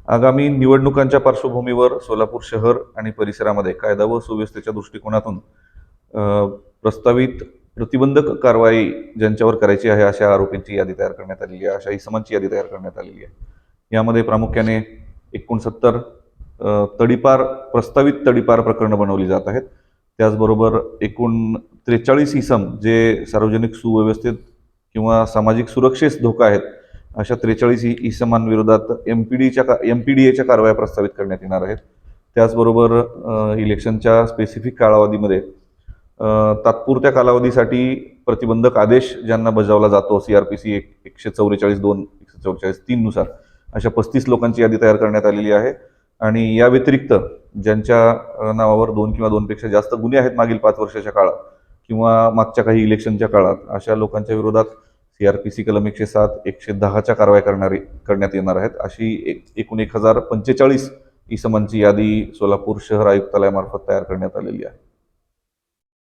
आगामी निवडणुकांच्या पार्श्वभूमीवर सोलापूर शहर आणि परिसरामध्ये कायदा व सुव्यवस्थेच्या दृष्टिकोनातून प्रस्तावित प्रतिबंधक कारवाई ज्यांच्यावर करायची आहे अशा आरोपींची यादी तयार करण्यात आलेली आहे, अशा इसमांची यादी तयार करण्यात आलेली आहे. यामध्ये प्रामुख्याने 69 प्रस्तावित तडीपार प्रकरणं बनवली जात आहेत. त्याचबरोबर एकूण 43 इसम जे सार्वजनिक सुव्यवस्थेत किंवा सामाजिक सुरक्षेस धोका आहेत अशा 43 इसमांविरोधात MPDAच्या कारवाया प्रस्तावित करण्यात येणार आहेत. त्याचबरोबर इलेक्शनच्या स्पेसिफिक कालावधीमध्ये तात्पुरत्या कालावधीसाठी प्रतिबंधक आदेश ज्यांना बजावला जातो CRPC 144(2), 144(3) नुसार अशा 35 लोकांची यादी तयार करण्यात आलेली आहे. आणि या व्यतिरिक्त ज्यांच्या नावावर 2 किंवा 2 पेक्षा जास्त गुन्हे आहेत मागील 5 वर्षाच्या काळात किंवा मागच्या काही इलेक्शनच्या काळात अशा लोकांच्या विरोधात CRPC कलम 107, 110च्या कारवाया करण्यात येणार आहेत. अशी एकूण 1045 इसमांची यादी सोलापूर शहर आयुक्तालयामार्फत तयार करण्यात आलेली आहे.